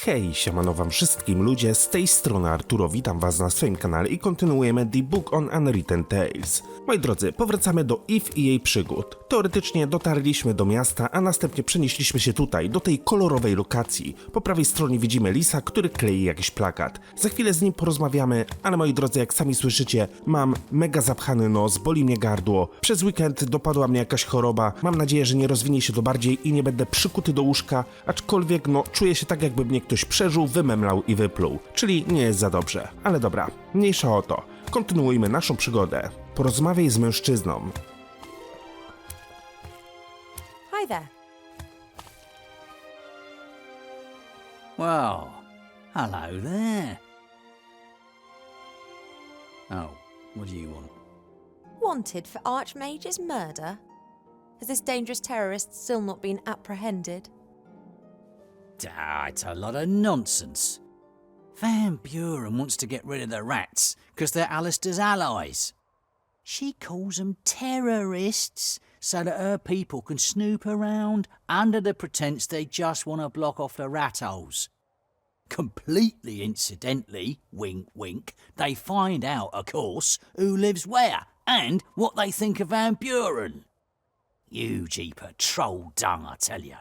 Hej, siemano wam wszystkim ludzie, z tej strony Arturo, witam was na swoim kanale i kontynuujemy The Book on Unwritten Tales. Moi drodzy, powracamy do Eve i jej przygód. Teoretycznie dotarliśmy do miasta, a następnie przenieśliśmy się tutaj, do tej kolorowej lokacji. Po prawej stronie widzimy lisa, który klei jakiś plakat. Za chwilę z nim porozmawiamy, ale moi drodzy, jak sami słyszycie, mam mega zapchany nos, boli mnie gardło. Przez weekend dopadła mnie jakaś choroba, mam nadzieję, że nie rozwinie się to bardziej i nie będę przykuty do łóżka, aczkolwiek no, czuję się tak, jakby mnie ktoś przeżył, wymemlał i wypluł. Czyli nie jest za dobrze. Ale dobra, mniejsza o to. Kontynuujmy naszą przygodę. Porozmawiaj z mężczyzną. Hi there. Well, hello there. Oh, what do you want? Wanted for Archmage's murder? Has this dangerous terrorist still not been apprehended? It's a lot of nonsense. Van Buren wants to get rid of the rats because they're Alistair's allies. She calls them terrorists so that her people can snoop around under the pretense they just want to block off the rat holes. Completely incidentally, wink wink, they find out, of course, who lives where and what they think of Van Buren. You jeeper troll dung, I tell you.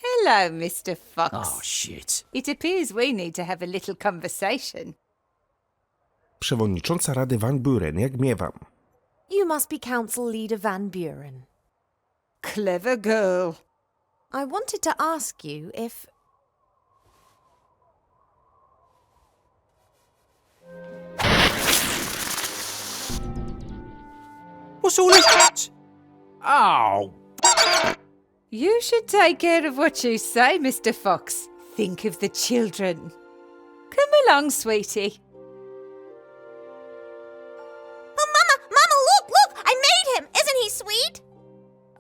Hello, Mr. Fox. Oh, shit. It appears we need to have a little conversation. Przewodnicząca Rady Van Buren, jak miewam. You must be Council Leader Van Buren. Clever girl. I wanted to ask you if... What's all this? Oh, You should take care of what you say, Mr. Fox. Think of the children. Come along, sweetie. Oh, Mama, look! I made him! Isn't he sweet?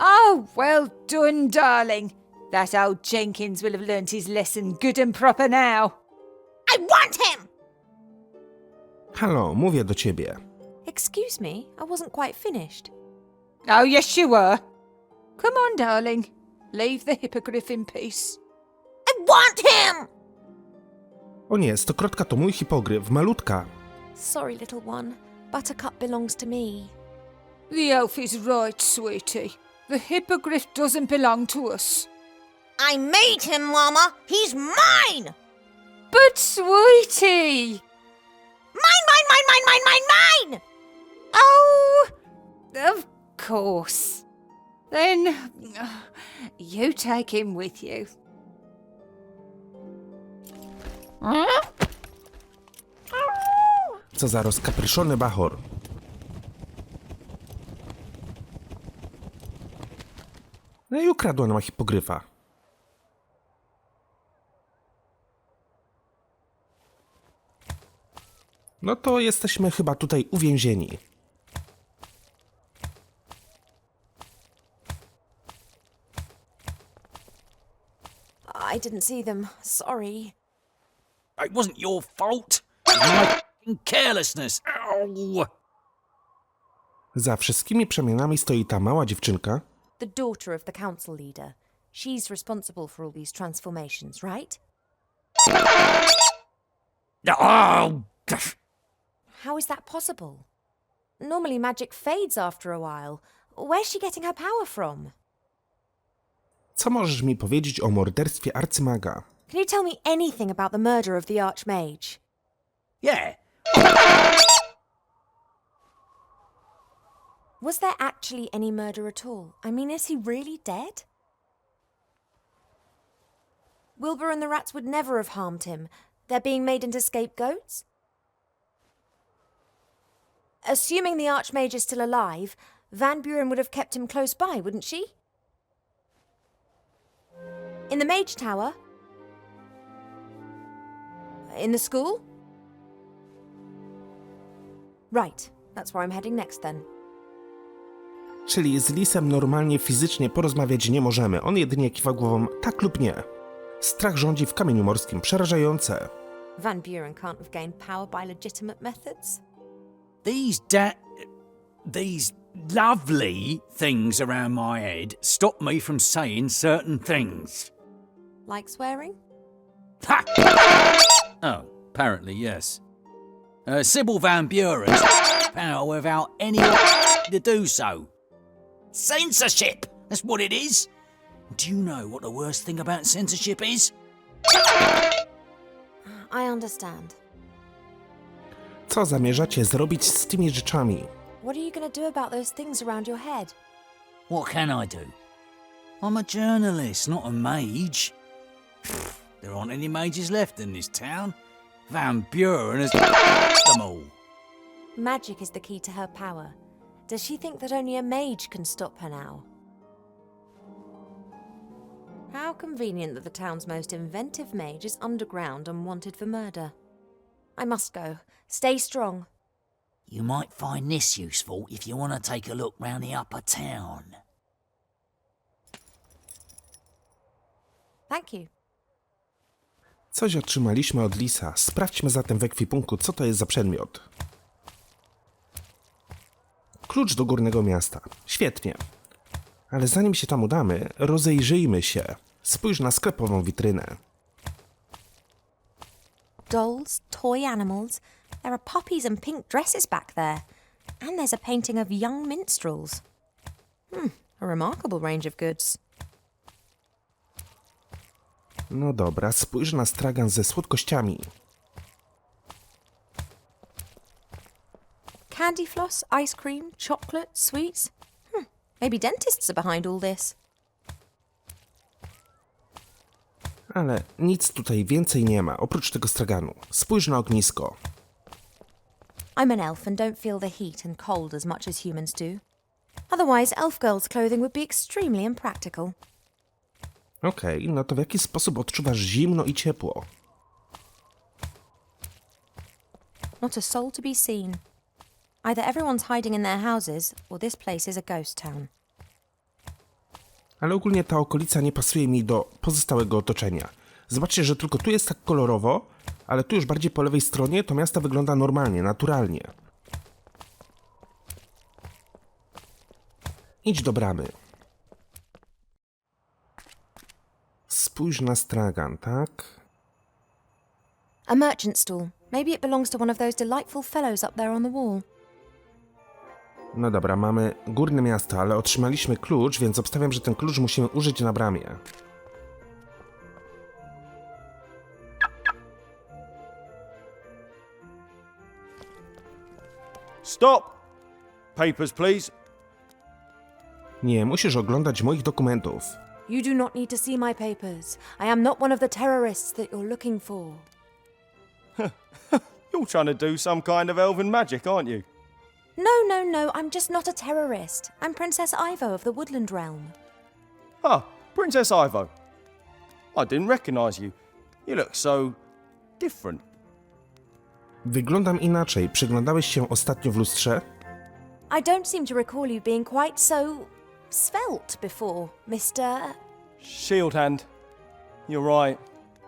Oh, well done, darling. That old Jenkins will have learnt his lesson good and proper now. I want him! Halo, mówię do ciebie. Excuse me, I wasn't quite finished. Oh, yes, you were. Come on, darling. Leave the hippogriff in peace. I want him! O nie, stokrotka to mój hipogryf, malutka. Sorry, little one. Buttercup belongs to me. The elf is right, sweetie. The hippogriff doesn't belong to us. I made him, Mama! He's mine! But, sweetie! Mine! Oh, of course. Then, you take him with you. Co za rozkapryszony bachor. No i ukradła nam hipogryfa. No to jesteśmy chyba tutaj uwięzieni. I didn't see them. Sorry. it wasn't your fault. It was my f***ing carelessness. Ow. Za wszystkimi przemianami stoi ta mała dziewczynka. The daughter of the council leader. She's responsible for all these transformations, right? Oh. How is that possible? Normally magic fades after a while. Where's she getting her power from? Co możesz mi powiedzieć o morderstwie arcymaga? Can you tell me anything about the murder of the Archmage? Yeah. Was there actually any murder at all? I mean, is he really dead? Wilbur and the rats would never have harmed him. They're being made into scapegoats? Assuming the Archmage is still alive, Van Buren would have kept him close by, wouldn't she? In the Mage Tower? In the school? Right, that's where I'm heading next then. Czyli z lisem normalnie fizycznie porozmawiać nie możemy, on jedynie kiwa głową tak lub nie. Strach rządzi w kamieniu morskim, przerażające. Van Buren can't have gained power by legitimate methods. These lovely things around my head stop me from saying certain things. Like swearing? Ha! Apparently, yes. Sybil Van Buren's power without anyone to do so. Censorship! That's what it is. Do you know what the worst thing about censorship is? I understand. Co zamierzacie zrobić z tymi rzeczami? What are you going to do about those things around your head? What can I do? I'm a journalist, not a mage. There aren't any mages left in this town. Van Buren has them all. Magic is the key to her power. Does she think that only a mage can stop her now? How convenient that the town's most inventive mage is underground and wanted for murder. I must go. Stay strong. You might find this useful if you want to take a look round the upper town. Thank you. Coś otrzymaliśmy od lisa. Sprawdźmy zatem w ekwipunku, co to jest za przedmiot. Klucz do górnego miasta. Świetnie. Ale zanim się tam udamy, rozejrzyjmy się. Spójrz na sklepową witrynę. Dolls, toy animals. There are puppies and pink dresses back there. And there's a painting of young minstrels. A remarkable range of goods. No dobra, spójrz na stragan ze słodkościami. Candy floss, ice cream, chocolate, sweets. Maybe dentists are behind all this. Ale nic tutaj więcej nie ma, oprócz tego straganu. Spójrz na ognisko. I'm an elf and don't feel the heat and cold as much as humans do. Otherwise, elf girls' clothing would be extremely impractical. Okej, no to w jaki sposób odczuwasz zimno i ciepło? Not a soul to be seen. Either everyone's hiding in their houses, or this place is a ghost town. Ale ogólnie ta okolica nie pasuje mi do pozostałego otoczenia. Zobaczcie, że tylko tu jest tak kolorowo, ale tu już bardziej po lewej stronie to miasto wygląda normalnie, naturalnie. Idź do bramy. Spójrz na stragan, tak? A merchant stall. Maybe it belongs to one of those delightful fellows up there on the wall. No dobra, mamy górne miasto, ale otrzymaliśmy klucz, więc obstawiam, że ten klucz musimy użyć na bramie. Stop! Papers, please. Nie, musisz oglądać moich dokumentów. You do not need to see my papers. I am not one of the terrorists that you're looking for. You're trying to do some kind of elven magic, aren't you? No, I'm just not a terrorist. I'm Princess Ivo of the Woodland Realm. Ah, Princess Ivo. I didn't recognise you. You look so different. Wyglądam inaczej. Przyglądałeś się ostatnio w lustrze? I don't seem to recall you being quite so svelte before, Mr. Shield Hand. You're right.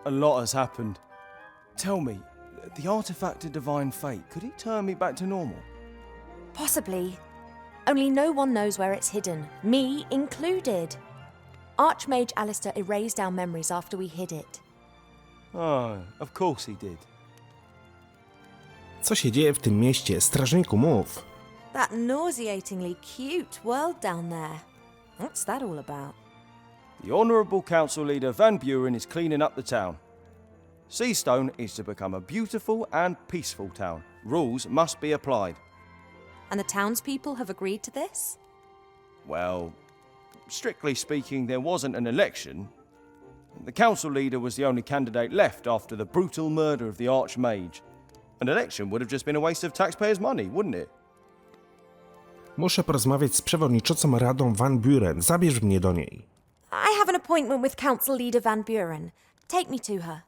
A lot has happened. Tell me, the artifact of divine fate, could it turn me back to normal? Possibly. Only no one knows where it's hidden, me included. Archmage Alistair erased our memories after we hid it. Oh, of course he did. Co się dzieje w tym mieście? Strażniku, mów. That nauseatingly cute world down there. What's that all about? The Honourable Council Leader Van Buren is cleaning up the town. Seastone is to become a beautiful and peaceful town. Rules must be applied. And the townspeople have agreed to this? Well, strictly speaking, there wasn't an election. The council leader was the only candidate left after the brutal murder of the Archmage. An election would have just been a waste of taxpayers' money, wouldn't it? Muszę porozmawiać z przewodniczącą Radą Van Buren. Zabierz mnie do niej. I have an appointment with Council Leader Van Buren. Take me to her.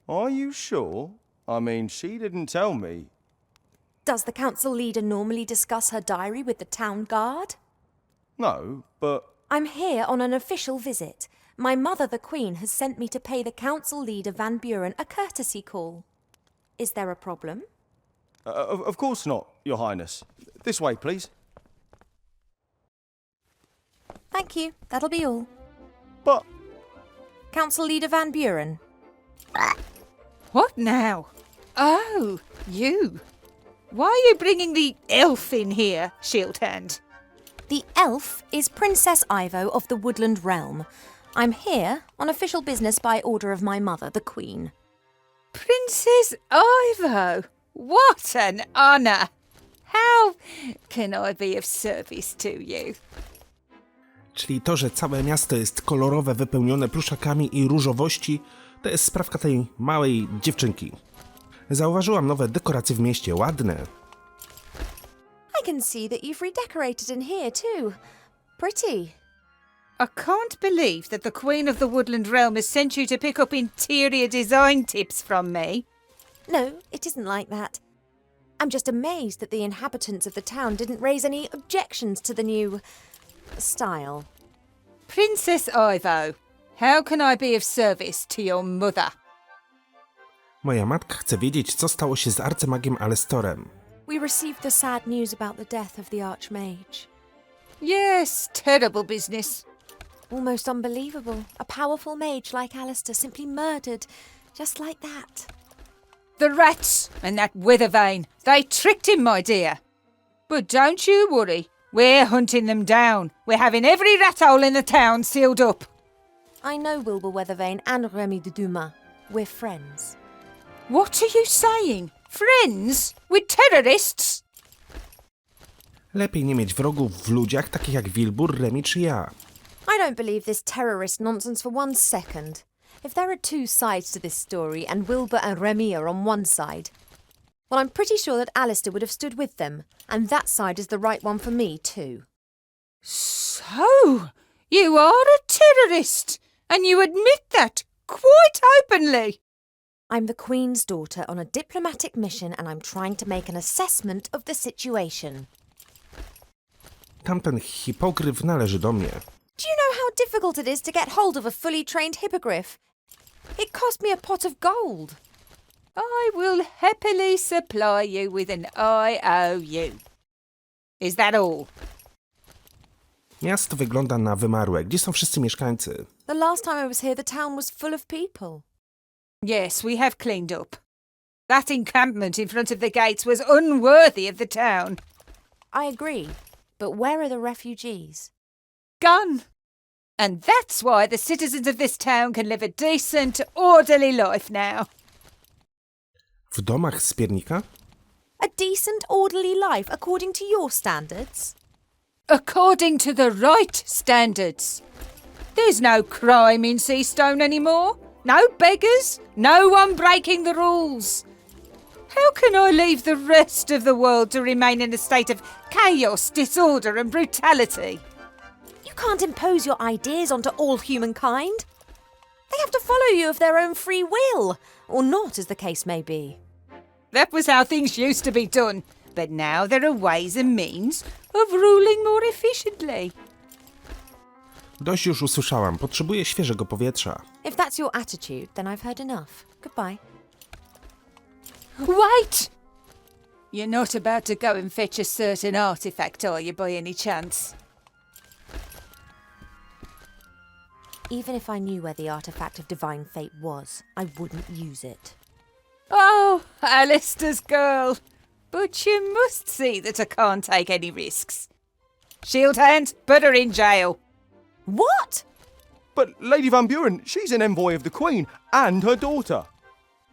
Are you sure? I mean, she didn't tell me. Does the council leader normally discuss her diary with the town guard? No, but... I'm here on an official visit. My mother, the Queen, has sent me to pay the council leader Van Buren a courtesy call. Is there a problem? Of course not, Your Highness. This way, please. Thank you. That'll be all. But... Council Leader Van Buren. What now? Oh, you. Why are you bringing the elf in here, Shieldhand? The elf is Princess Ivo of the Woodland Realm. I'm here on official business by order of my mother, the Queen. Princess Ivo. What an honour. How can I be of service to you? Czyli to, że całe miasto jest kolorowe, wypełnione pluszakami i różowości, to jest sprawka tej małej dziewczynki. Zauważyłam nowe dekoracje w mieście, ładne. I can see that you've redecorated in here too. Pretty. I can't believe that the Queen of the Woodland Realm has sent you to pick up interior design tips from me. No, it isn't like that. I'm just amazed that the inhabitants of the town didn't raise any objections to the new style. Princess Ivo, how can I be of service to your mother? Moja matka chce wiedzieć, co stało się z arcymagiem Alestorem. We received the sad news about the death of the Archmage. Yes, terrible business. Almost unbelievable. A powerful mage like Alistair simply murdered, just like that. The rats and that Withervane, they tricked him, my dear. But don't you worry, we're hunting them down. We're having every rat hole in the town sealed up. I know Wilbur Weathervane and Remy de Dumas. We're friends. What are you saying? Friends? With terrorists? Lepiej nie mieć wrogów w ludziach, takich jak Wilbur, Remy czy ja. I don't believe this terrorist nonsense for 1 second. If there are 2 sides to this story and Wilbur and Remy are on one side, well, I'm pretty sure that Alistair would have stood with them, and that side is the right one for me too. So, you are a terrorist, and you admit that quite openly. I'm the Queen's daughter on a diplomatic mission and I'm trying to make an assessment of the situation. Tamten hipogryf należy do mnie. Do you know how difficult it is to get hold of a fully trained hippogriff? It cost me a pot of gold. I will happily supply you with an IOU. Is that all? Miasto wygląda na wymarłe. Gdzie są wszyscy mieszkańcy? The last time I was here, the town was full of people. Yes, we have cleaned up. That encampment in front of the gates was unworthy of the town. I agree, but where are the refugees? Gone. And that's why the citizens of this town can live a decent, orderly life now. W domach z piernika? A decent, orderly life according to your standards? According to the right standards. There's no crime in Seastone anymore. No beggars. No one breaking the rules. How can I leave the rest of the world to remain in a state of chaos, disorder and brutality? You can't impose your ideas onto all humankind. They have to follow you of their own free will, or not, as the case may be. That was how things used to be done, but now there are ways and means of ruling more efficiently. Dość już usłyszałam. Potrzebuję świeżego powietrza. If that's your attitude, then I've heard enough. Goodbye. Wait! You're not about to go and fetch a certain artifact, are you, by any chance? Even if I knew where the artifact of divine fate was, I wouldn't use it. Oh, Alistair's girl. But you must see that I can't take any risks. Shieldhand, put her in jail. What? But Lady Van Buren, she's an envoy of the Queen and her daughter.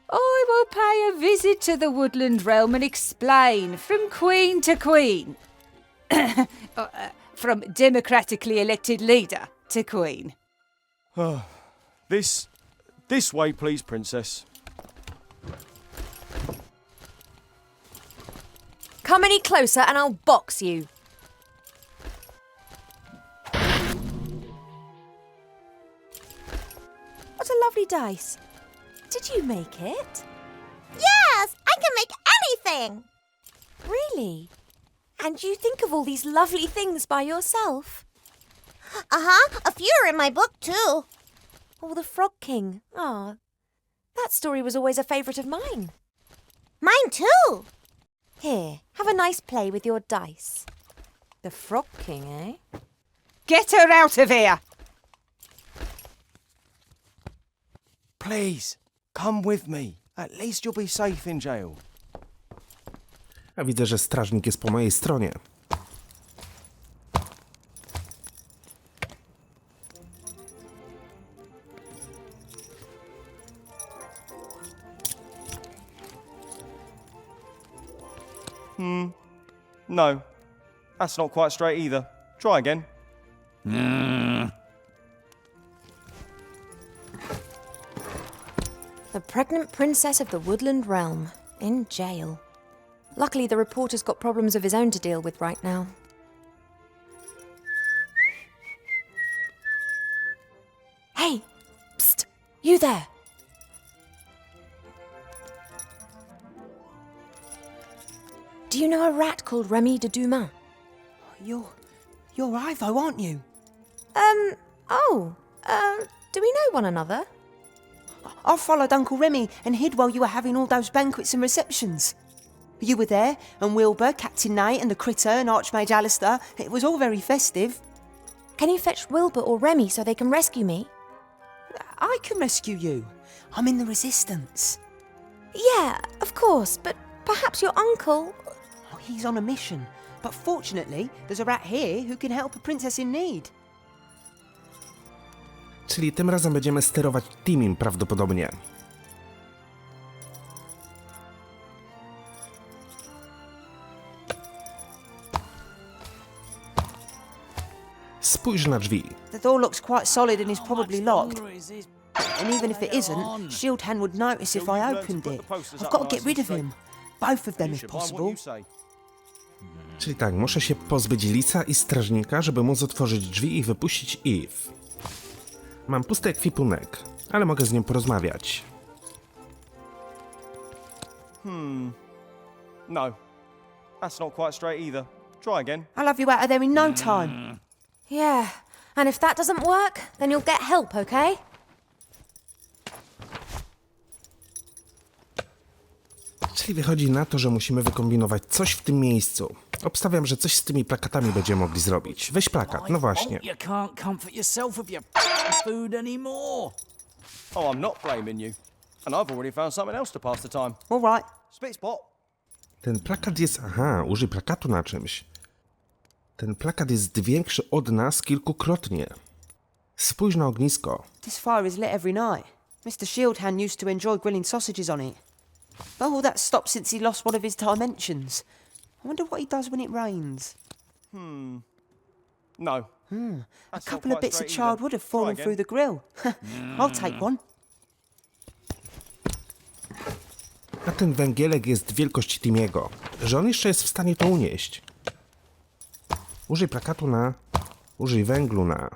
I will pay a visit to the Woodland Realm and explain from Queen to Queen. From democratically elected leader to Queen. This way, please, Princess. Come any closer and I'll box you. What a lovely dice. Did you make it? Yes, I can make anything. Really? And you think of all these lovely things by yourself? A few are in my book too. Oh, the Frog King. Ah, that story was always a favourite of mine. Mine too. Here, have a nice play with your dice. The Frog King, eh? Get her out of here! Please, come with me. At least you'll be safe in jail. A widzę, że strażnik jest po mojej stronie. No, that's not quite straight either. Try again. The pregnant princess of the woodland realm, in jail. Luckily, the reporter's got problems of his own to deal with right now. Hey! Psst! You there! Do you know a rat called Remy de Dumas? You're Ivo, aren't you? Do we know one another? I followed Uncle Remy and hid while you were having all those banquets and receptions. You were there, and Wilbur, Captain Nate, and the Critter, and Archmage Alistair. It was all very festive. Can you fetch Wilbur or Remy so they can rescue me? I can rescue you. I'm in the Resistance. Yeah, of course, but perhaps your uncle... Oh, he's on a mission. But fortunately, there's a rat here who can help a princess in need. Czyli tym razem będziemy sterować Timim prawdopodobnie. Spójrz na drzwi. The door looks quite solid and is probably locked. And even if it isn't, Shield Hand would notice if I opened it. I've got to get rid of him. Both of them if possible. Czyli tak, muszę się pozbyć Lisa i strażnika, żeby móc otworzyć drzwi i wypuścić Eve. Mam pusty ekwipunek, ale mogę z nim porozmawiać. No, that's not quite straight either. Try again. I'll have you out of there in no time. Yeah, and if that doesn't work, then you'll get help, okay? Czyli wychodzi na to, że musimy wykombinować coś w tym miejscu. Obstawiam, że coś z tymi plakatami będziemy mogli zrobić. Weź plakat, no właśnie. You can't comfort yourself with your food anymore. Oh, I'm not blaming you. And I've already found something else to pass the time. All right. Spit spot. Ten plakat jest... Aha, użyj plakatu na czymś. Ten plakat jest większy od nas kilkukrotnie. Spójrz na ognisko. This fire is lit every night. Mr. Shield Hand used to enjoy grilling sausages on it. But all that stopped since he lost one of his dimensions. I wonder what he does when it rains. No. A couple of bits of charred wood have fallen through the grill. I'll take one. A ten węgielek jest wielkości Timiego, że on jeszcze jest w stanie to unieść. Użyj plakatu na... Użyj węglu na...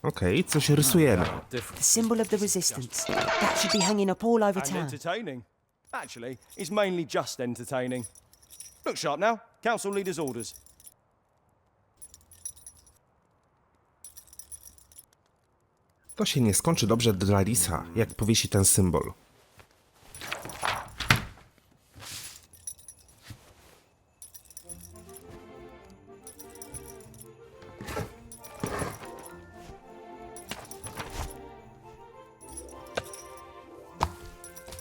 Okej, coś rysujemy. The symbol of the Resistance. That should be hanging up all over And town. entertaining. Actually, it's mainly just entertaining. Look sharp now. Council leader's orders. To się nie skończy dobrze dla Lisa, jak powiesi ten symbol.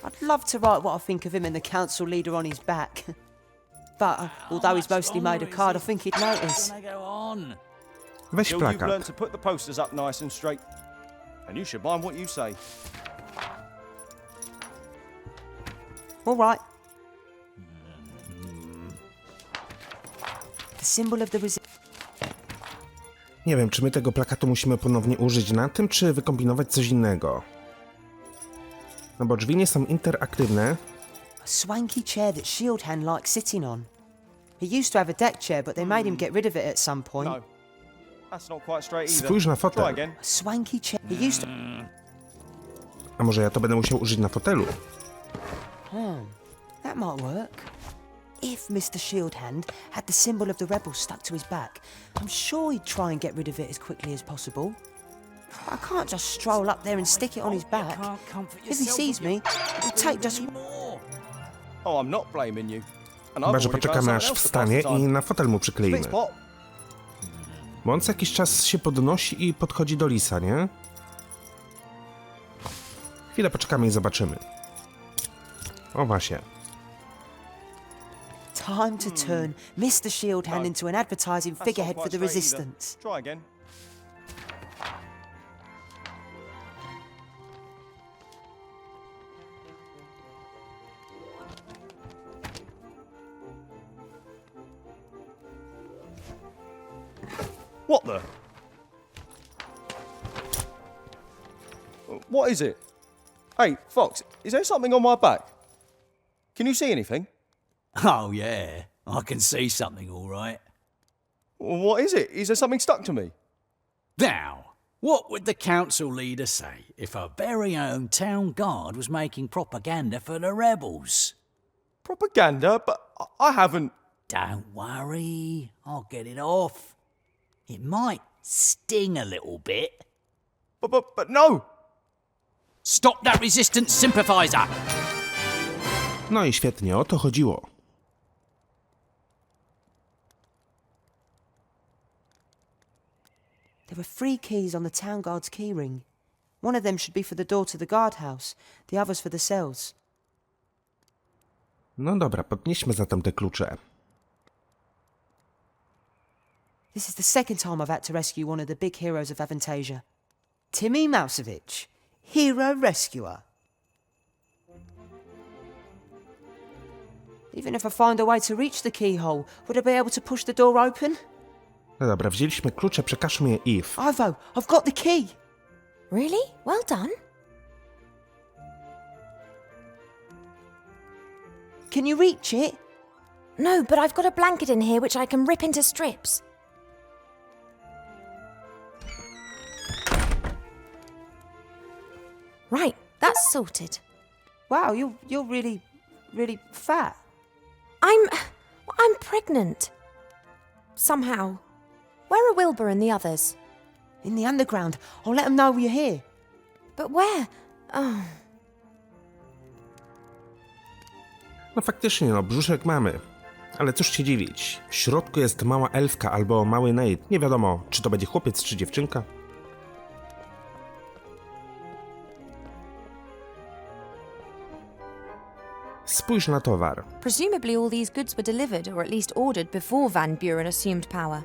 I'd love to write what I think of him and the council leader on his back. But, although he's mostly made of card, I think he'd notice. Go on. Weź Till you've learned plakat. to put the posters up nice and straight. And you should mind what you say. All right. The symbol of the Resistance. Nie wiem, czy my tego plakatu musimy ponownie użyć na tym, czy wykombinować coś innego. No bo drzwi nie są interaktywne. A swanky chair that Shield Hand likes sitting on. He used to have a deck chair, but they made him get rid of it at some point. No. That's not quite straight either. Spójrz na Try fotel. again. A swanky chair. He used to... A może ja to będę musiał użyć na fotelu? That might work. If Mr. Shield Hand had the symbol of the rebels stuck to his back, I'm sure he'd try and get rid of it as quickly as possible. I can't just stroll up there and stick it on his back. Can't comfort If he yourself sees with me, your he'll take just... anymore. Oh, I'm not blaming you. And I've Chyba, że already found poczekamy something aż else to pass wstanie the i time. na fotel mu przykleimy. Spit spot. Bo on co jakiś czas się podnosi i podchodzi do Lisa, nie? Chwilę poczekamy i zobaczymy. O właśnie. Time to turn Mr. Shield Hand into an advertising That's not figurehead quite for the straight either. resistance. Try again. What the? What is it? Hey, Fox, is there something on my back? Can you see anything? Oh, yeah. I can see something, all right. What is it? Is there something stuck to me? Now, what would the council leader say if our very own town guard was making propaganda for the rebels? Propaganda? But I haven't... Don't worry, I'll get it off. It might sting a little bit. But no! Stop that resistance sympathizer! No i świetnie, o to chodziło. There are 3 keys on the town guard's keyring. One of them should be for the door to the guardhouse, the others for the cells. No dobra, podnieśmy zatem te klucze. This is the second time I've had to rescue one of the big heroes of Aventasii. Timmy Mousevich, hero rescuer. Even if I find a way to reach the keyhole, would I be able to push the door open? No dobra, wzięliśmy klucze, przekażmy je Eve. Ivo, I've got the key. Really? Well done. Can you reach it? No, but I've got a blanket in here which I can rip into strips. Right, that's sorted. Wow, you're really fat. I'm pregnant. Somehow. Where are Wilbur and the others? In the underground. I'll let them know you're here. But where? Oh, No faktycznie, no brzuszek mamy. Ale cóż się dziwić. W środku jest mała elfka albo mały Nate. Nie wiadomo, czy to będzie chłopiec, czy dziewczynka. Spójrz na towar. presumably all these goods were delivered or at least ordered before Van Buren assumed power.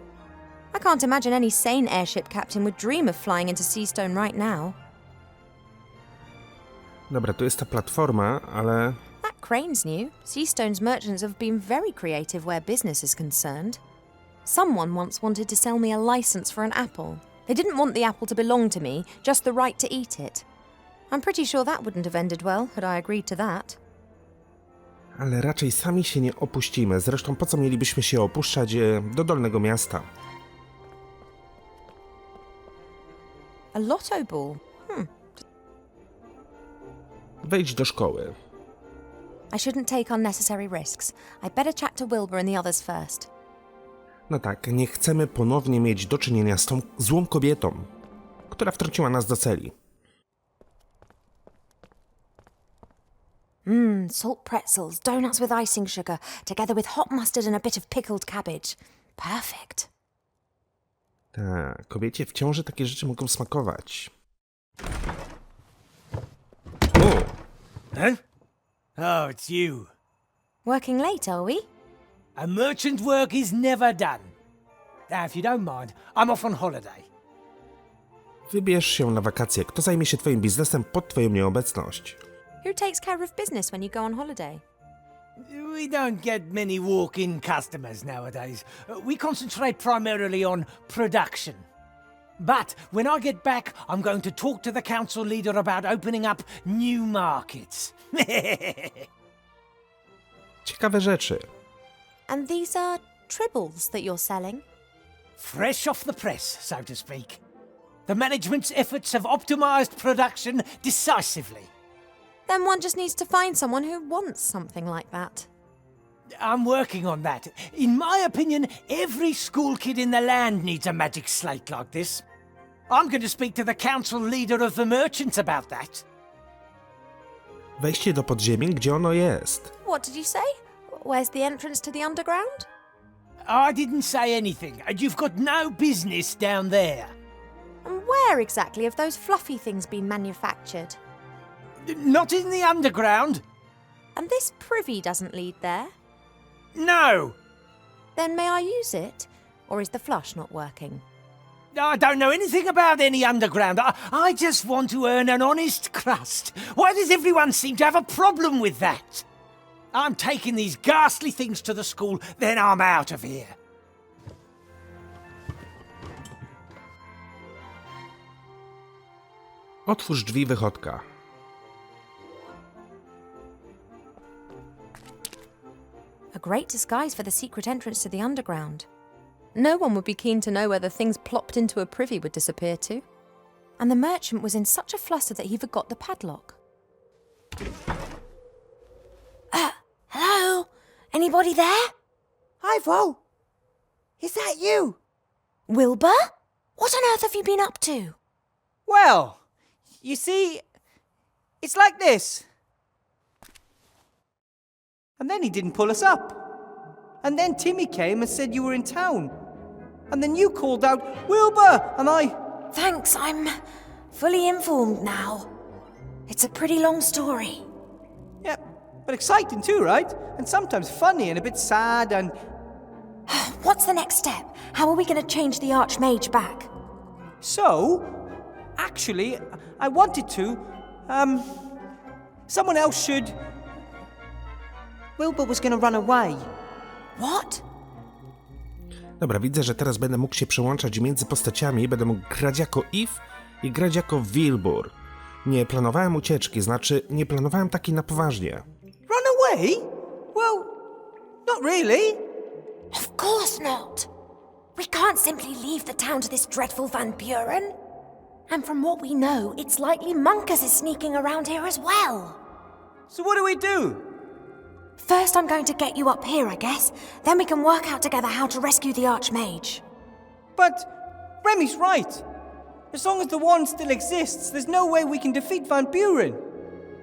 I can't imagine any sane airship captain would dream of flying into Seastone right now. Dobra, tu jest ta platforma, ale... That crane's new. Seastone's merchants have been very creative where business is concerned. Someone once wanted to sell me a license for an apple. They didn't want the apple to belong to me, just the right to eat it. I'm pretty sure that wouldn't have ended well had I agreed to that. Ale raczej sami się nie opuścimy. Zresztą po co mielibyśmy się opuszczać do Dolnego Miasta? A lotto ball? Wejdź do szkoły. I shouldn't take unnecessary risks. I'd better chat to Wilbur and the others first. No tak, nie chcemy ponownie mieć do czynienia z tą złą kobietą, która wtrąciła nas do celi. Salt pretzels, donuts with icing sugar, together with hot mustard and a bit of pickled cabbage. Perfect. Tak, kobiecie w ciąży takie rzeczy mogą smakować. O, Huh? Oh, it's you. Working late, are we? A merchant work is never done. Now, if you don't mind, I'm off on holiday. wybierz się na wakacje. Kto zajmie się twoim biznesem pod twoją nieobecność? Who takes care of business when you go on holiday? We don't get many walk-in customers nowadays. We concentrate primarily on production. But when I get back, I'm going to talk to the council leader about opening up new markets. Ciekawe rzeczy. And these are tribbles that you're selling? Fresh off the press, so to speak. The management's efforts have optimized production decisively. Then one just needs to find someone who wants something like that. I'm working on that. In my opinion, every school kid in the land needs a magic slate like this. I'm going to speak to the council leader of the merchants about that. Wejście do podziemi, gdzie ono jest? What did you say? Where's the entrance to the underground? I didn't say anything. You've got no business down there. And where exactly have those fluffy things been manufactured? Not in the underground. And this privy doesn't lead there? No! Then may I use it? Or is the flush not working? I don't know anything about any underground. I just want to earn an honest crust. Why does everyone seem to have a problem with that? I'm taking these ghastly things to the school, then I'm out of here. Otwórz drzwi, wychodka. A great disguise for the secret entrance to the underground. No one would be keen to know where the things plopped into a privy would disappear to. And the merchant was in such a fluster that he forgot the padlock. Hello? Anybody there? Ivo! Is that you? Wilbur? What on earth have you been up to? Well, you see, it's like this. And then he didn't pull us up. And then Timmy came and said you were in town. And then you called out, Wilbur! And I... Thanks, I'm fully informed now. It's a pretty long story. Yeah, but exciting too, right? And sometimes funny and a bit sad and... What's the next step? How are we going to change the Archmage back? So, actually, I wanted to, someone else should... Wilbur was going to run away. What? Dobra, widzę, że teraz będę mógł się przełączać między postaciami, będę mógł grać jako Eve i grać jako Wilbur. Nie planowałem ucieczki, znaczy nie planowałem takiej na poważnie. Run away? Well, not really. Of course not. We can't simply leave the town to this dreadful Van Buren. And from what we know, it's likely Munkus is sneaking around here as well. So what do we do? First, I'm going to get you up here, I guess. Then we can work out together how to rescue the Archmage. But Remy's right. As long as the wand still exists, there's no way we can defeat Van Buren.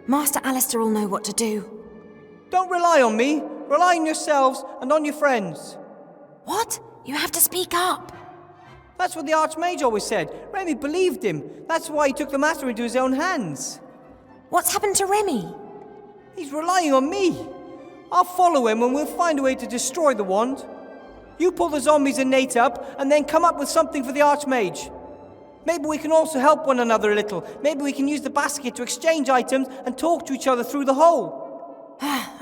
Master Alistair will know what to do. Don't rely on me. Rely on yourselves and on your friends. What? You have to speak up. That's what the Archmage always said. Remy believed him. That's why he took the matter into his own hands. What's happened to Remy? He's relying on me. I'll follow him and we'll find a way to destroy the wand. You pull the zombies and Nate up, and then come up with something for the Archmage. Maybe we can also help one another a little. Maybe we can use the basket to exchange items and talk to each other through the hole.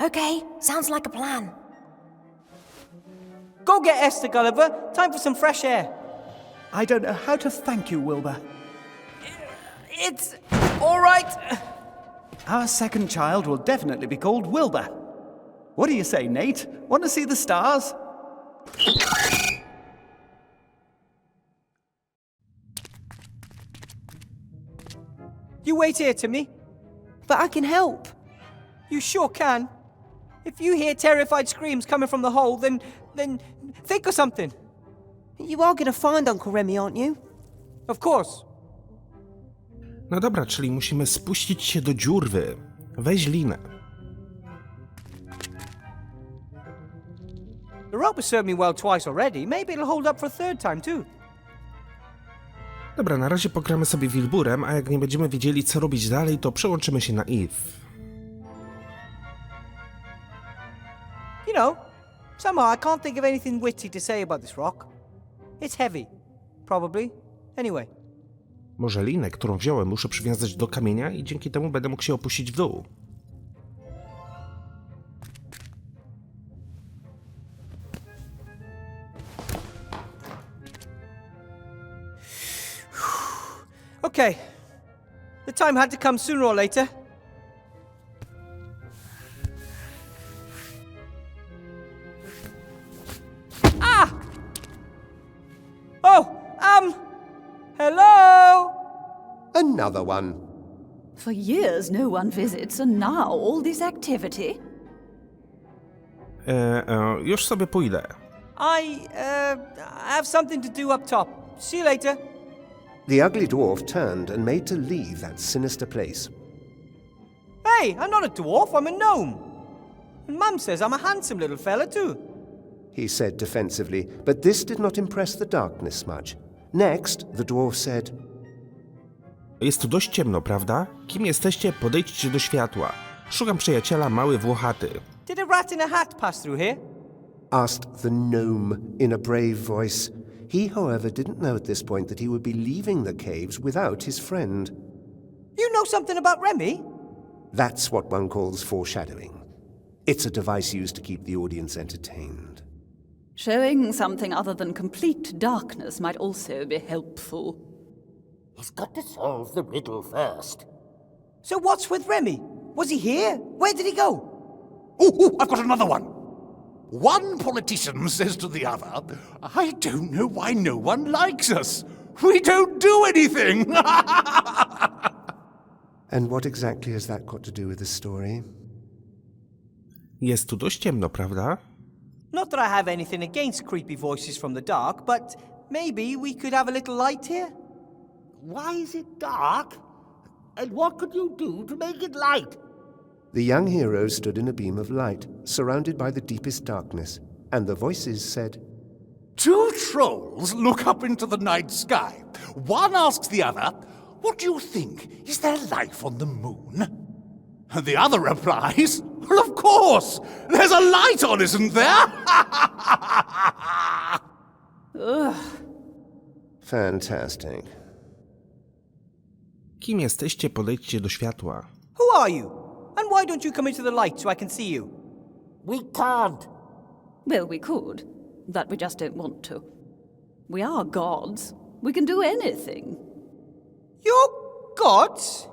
Okay, sounds like a plan. Go get Esther, Gulliver. Time for some fresh air. I don't know how to thank you, Wilbur. It's all right. Our second child will definitely be called Wilbur. What do you say, Nate? Want to see the stars? You wait here, Timmy. But I can help. You sure can. If you hear terrified screams coming from the hole, then think of something. You are going to find Uncle Remy, aren't you? Of course. No dobra, czyli musimy spuścić się do dziurwy. Weź linę. The rope has served me well twice already. Maybe it'll hold up for a third time too. Dobra, na razie pogramy sobie Wilburem, a jak nie będziemy wiedzieli, co robić dalej, to przełączymy się na Eve. You know, somehow I can't think of anything witty to say about this rock. It's heavy. Probably. Anyway. Może linę, którą wziąłem, muszę przywiązać do kamienia i dzięki temu będę mógł się opuścić w dół. Okay. The time had to come sooner or later. Ah! Oh, hello? Another one. For years no one visits, and now all this activity? Już sobie pójdę. I have something to do up top. See you later. The ugly dwarf turned and made to leave that sinister place. Hey, I'm not a dwarf, I'm a gnome. And Mum says I'm a handsome little fella too. He said defensively, but this did not impress the darkness much. Next, the dwarf said, Jest tu dość ciemno, prawda? Kim jesteście? Podejdźcie do światła. Szukam przyjaciela, mały włochaty. Did a rat in a hat pass through here? Asked the gnome in a brave voice. He, however, didn't know at this point that he would be leaving the caves without his friend. You know something about Remy? That's what one calls foreshadowing. It's a device used to keep the audience entertained. Showing something other than complete darkness might also be helpful. He's got to solve the riddle first. So what's with Remy? Was he here? Where did he go? Oh, I've got another one. One politician says to the other, I don't know why no one likes us. We don't do anything. And what exactly has that got to do with the story? Jest tu dość ciemno, prawda? Not that I have anything against creepy voices from the dark, but maybe we could have a little light here? Why is it dark? And what could you do to make it light? The young hero stood in a beam of light, surrounded by the deepest darkness, and the voices said, Two trolls look up into the night sky. One asks the other, what do you think? Is there life on the moon? And the other replies, well, of course! There's a light on, isn't there? Ugh. Fantastic. Kim jesteście? Podejdźcie do światła. Who are you? And why don't you come into the light so I can see you? We can't. Well, we could, but we just don't want to. We are gods. We can do anything. You're gods?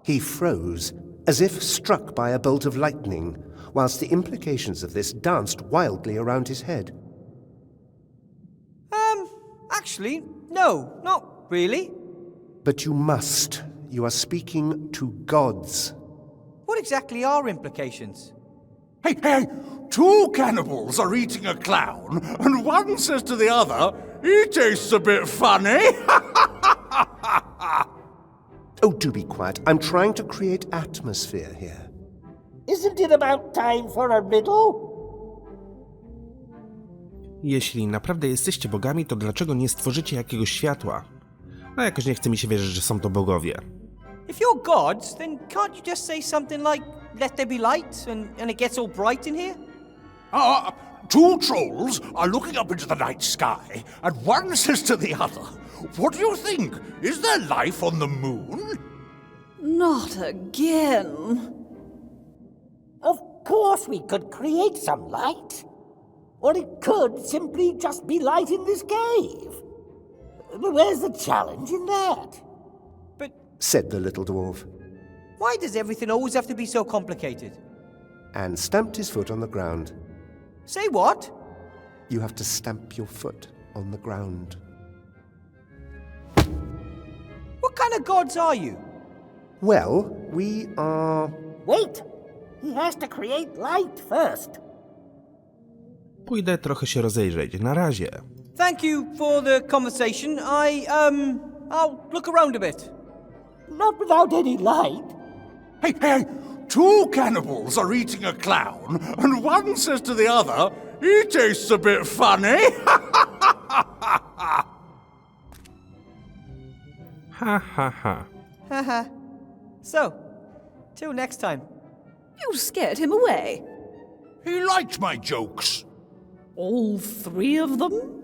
He froze, as if struck by a bolt of lightning, whilst the implications of this danced wildly around his head. Actually, no, not really. But you must. You are speaking to gods. What exactly are implications? Hey, two cannibals are eating a clown, and one says to the other, he tastes a bit funny. Oh, do be quiet. I'm trying to create atmosphere here. Isn't it about time for a riddle? Jeśli naprawdę jesteście bogami, to dlaczego nie stworzycie jakiegoś światła? No jakoś nie chce mi się wierzyć, że są to bogowie. If you're gods, then can't you just say something like, let there be light, and it gets all bright in here? Two trolls are looking up into the night sky, and one says to the other, what do you think? Is there life on the moon? Not again. Of course we could create some light. Or it could simply just be light in this cave. But where's the challenge in that? But, said the little dwarf, why does everything always have to be so complicated? and stamped his foot on the ground. Say what? You have to stamp your foot on the ground. What kind of gods are you? Well, we are... Wait! He has to create light first. Pójdę trochę się rozejrzeć. Na razie. Thank you for the conversation. I'll look around a bit. Not without any light. Hey, two cannibals are eating a clown, and one says to the other, he tastes a bit funny. Ha, ha, ha. Haha. So, till next time. You scared him away. He liked my jokes. All three of them?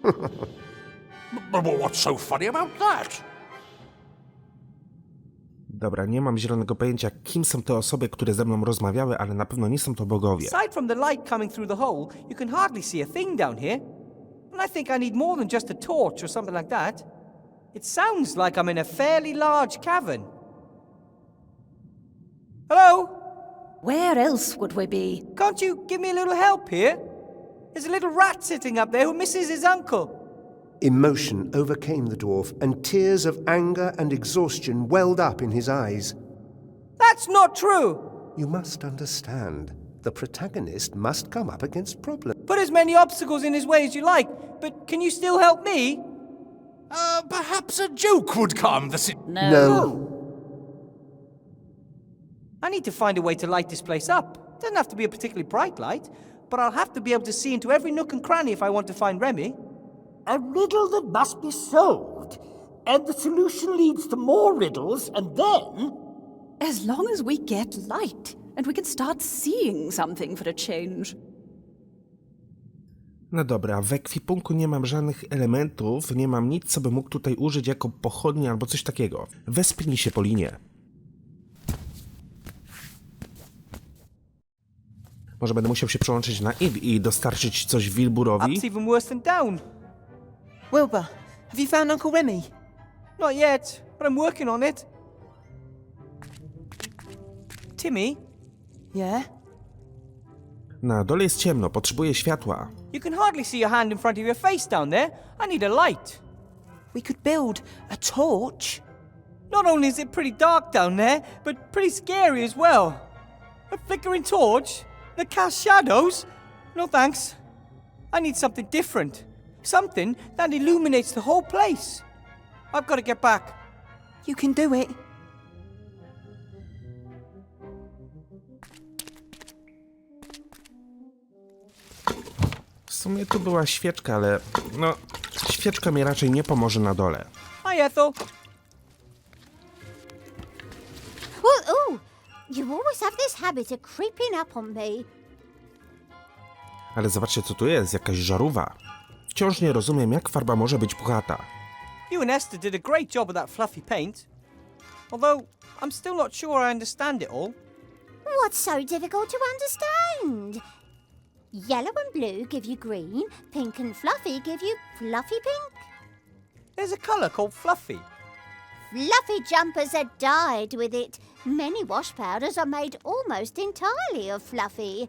But what's so funny about that? Dobra, nie mam zielonego pojęcia, kim są te osoby, które ze mną rozmawiały, ale na pewno nie są to bogowie. Aside from the light coming through the hole, you can hardly see a thing down here. And I think I need more than just a torch or something like that. It sounds like I'm in a fairly large cavern. Hello? Where else would we be? Can't you give me a little help here? There's a little rat sitting up there who misses his uncle. Emotion overcame the dwarf, and tears of anger and exhaustion welled up in his eyes. That's not true! You must understand. The protagonist must come up against problems. Put as many obstacles in his way as you like, but can you still help me? Perhaps a joke would calm the No. I need to find a way to light this place up. Doesn't have to be a particularly bright light, but I'll have to be able to see into every nook and cranny if I want to find Remy. A riddle that must be solved. And the solution leads to more riddles, and then... As long as we get light and we can start seeing something for a change. No dobra, w ekwipunku nie mam żadnych elementów, nie mam nic, co bym mógł tutaj użyć jako pochodnie albo coś takiego. Wespnij się po linie. Może będę musiał się przełączyć na Eve i dostarczyć coś Wilburowi? That's even worse than down. Wilbur, have you found Uncle Remy? Not yet, but I'm working on it. Timmy? Yeah? Na dole jest ciemno, potrzebuję światła. You can hardly see your hand in front of your face down there. I need a light. We could build a torch. Not only is it pretty dark down there, but pretty scary as well. A flickering torch? That casts shadows? No thanks. I need something different. Something that illuminates the whole place. I've got to get back. You can do it. W sumie tu była świeczka, ale no, świeczka mi raczej nie pomoże na dole. Hi, Ethel. Ooh, you always have this habit of creeping up on me. Ale zobaczcie, co tu jest, jakaś żarówa. Wciąż nie rozumiem, jak farba może być puchata. You and Esther did a great job with that fluffy paint. Although, I'm still not sure I understand it all. What's so difficult to understand? Yellow and blue give you green, pink and fluffy give you fluffy pink. There's a colour called fluffy. Fluffy jumpers are dyed with it. Many wash powders are made almost entirely of fluffy.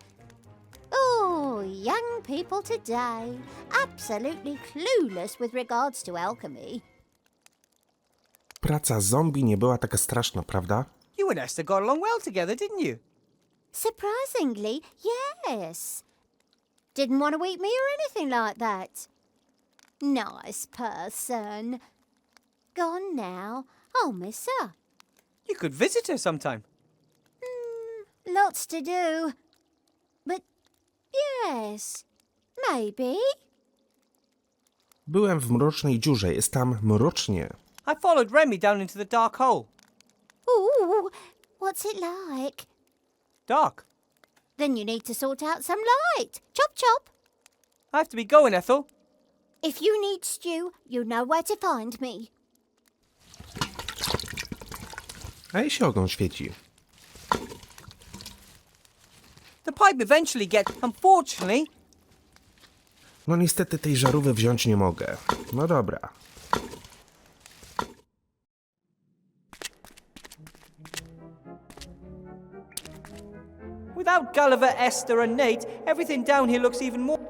Oh, young people today, absolutely clueless with regards to alchemy. Praca zombie nie była taka straszna, prawda? You and Esther got along well together, didn't you? Surprisingly, yes. Didn't want to eat me or anything like that. Nice person. Gone now. I'll miss her. You could visit her sometime. Lots to do. But yes, maybe. Byłem w mrocznej dziurze, jest tam mrocznie. I followed Remy down into the dark hole. Ooh, what's it like? Dark. Then you need to sort out some light. Chop chop. I have to be going, Ethel. If you need stew, you know where to find me. A jej się ogon świeci. The pipe eventually gets... Unfortunately... No niestety tej żarówy wziąć nie mogę. No dobra. Without Gulliver, Esther and Nate, everything down here looks even more...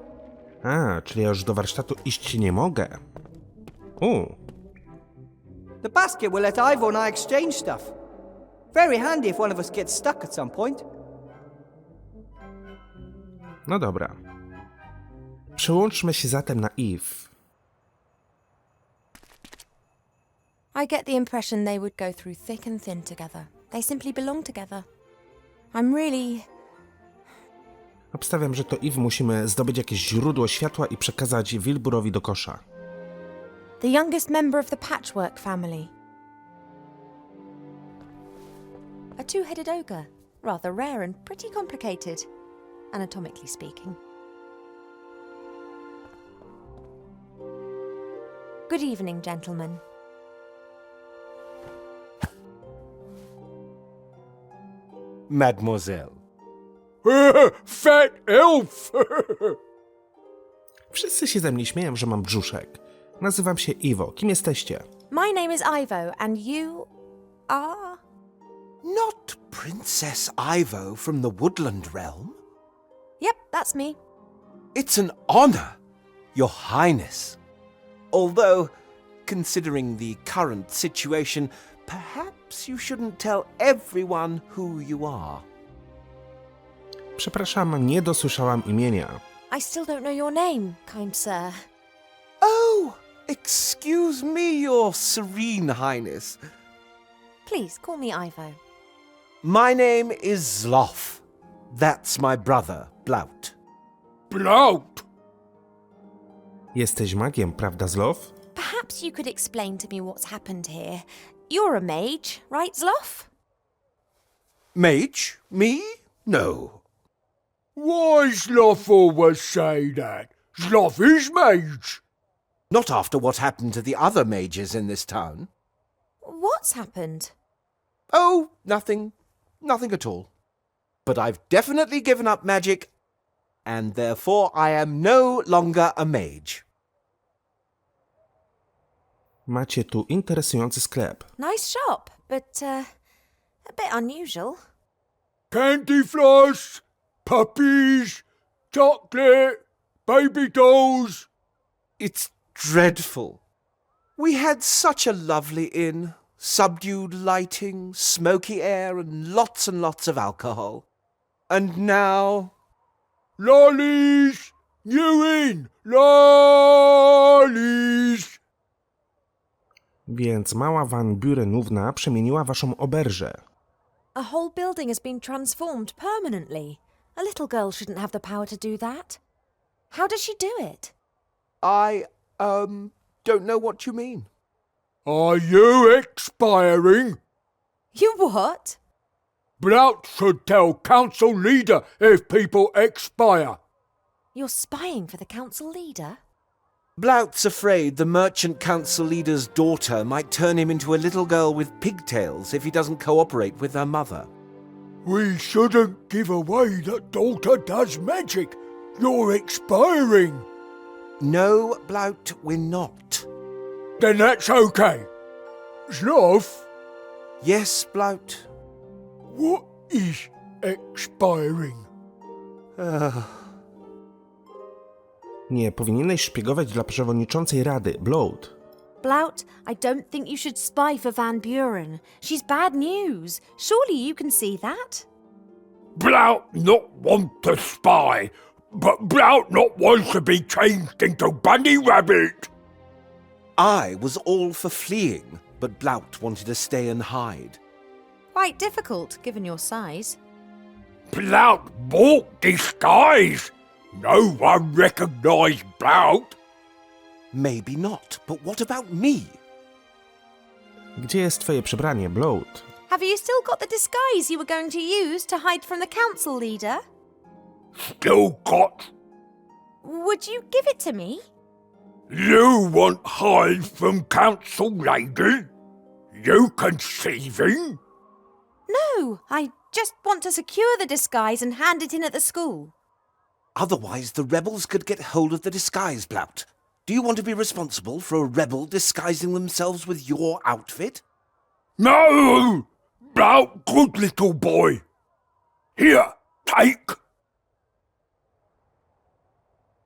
A, czyli ja już do warsztatu iść nie mogę. The basket will let Ivo and I exchange stuff. Very handy if one of us gets stuck at some point. No dobra. Przełączmy się zatem na Eve. I get the impression they would go through thick and thin together. They simply belong together. I'm really... Obstawiam, że to Eve musimy zdobyć jakieś źródło światła i przekazać Wilburowi do kosza. the youngest member of the Patchwork family. A two-headed ogre, rather rare and pretty complicated, anatomically speaking. Good evening, gentlemen. Mademoiselle. Fat elf! Wszyscy się ze mnie śmieją, że mam brzuszek. Nazywam się Iwo. Kim jesteście? My name is Ivo, and you are... Not Princess Ivo from the Woodland Realm? Yep, that's me. It's an honor, Your Highness. Although, considering the current situation, perhaps you shouldn't tell everyone who you are. Przepraszam, nie dosłyszałam imienia. I still don't know your name, kind sir. Oh, excuse me, Your Serene Highness. Please, call me Ivo. My name is Zloff. That's my brother, Blout. Blout! Jesteś magiem, prawda, Zloff? Perhaps you could explain to me what's happened here. You're a mage, right, Zloff? Mage? Me? No. Why Sloth always say that? Sloth is mage. Not after what happened to the other mages in this town. What's happened? Oh, nothing. Nothing at all. But I've definitely given up magic, and therefore I am no longer a mage. Macie tu interesujący sklep. Nice shop, but a bit unusual. Candy floss, puppies, chocolate, baby dolls. It's dreadful. We had such a lovely inn. Subdued lighting, smoky air, and lots of alcohol. And now... Lollies! New inn! Lollies! Więc mała Van Burenówna przemieniła waszą oberżę. A whole building has been transformed permanently. A little girl shouldn't have the power to do that. How does she do it? I don't know what you mean. Are you expiring? You what? Blout should tell council leader if people expire. You're spying for the council leader? Blout's afraid the merchant council leader's daughter might turn him into a little girl with pigtails if he doesn't cooperate with her mother. We shouldn't give away that daughter does magic. You're expiring. No, Blout, we're not. Then that's okay. Sloth? Yes, Blout. What is expiring? Nie powinieneś szpiegować dla przewodniczącej rady, Bloat. Blout, I don't think you should spy for Van Buren. She's bad news. Surely you can see that? Blout not want to spy, but Blout not want to be changed into bunny rabbit. I was all for fleeing, but Blout wanted to stay and hide. Quite difficult, given your size. Blout bought disguise. No one recognised Blout. Maybe not, but what about me? Gdzie jest twoje przebranie, Bloat? Have you still got the disguise you were going to use to hide from the council leader? Still got. Would you give it to me? You want hide from council lady? You conceiving? No, I just want to secure the disguise and hand it in at the school. Otherwise, the rebels could get hold of the disguise, Blout. Do you want to be responsible for a rebel disguising themselves with your outfit? No! Blout, good little boy. Here, take.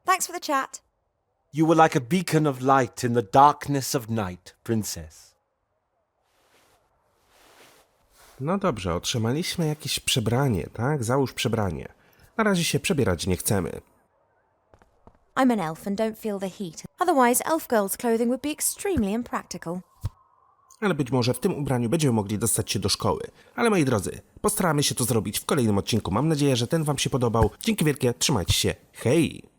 Thanks for the chat. You were like a beacon of light in the darkness of night, princess. No dobrze, otrzymaliśmy jakieś przebranie, tak? Załóż przebranie. Na razie się przebierać nie chcemy. I'm an elf and don't feel the heat. Otherwise, elf girls' clothing would be extremely impractical. Ale być może w tym ubraniu będziemy mogli dostać się do szkoły. Ale moi drodzy, postaramy się to zrobić w kolejnym odcinku. Mam nadzieję, że ten wam się podobał. Dzięki wielkie, trzymajcie się. Hej!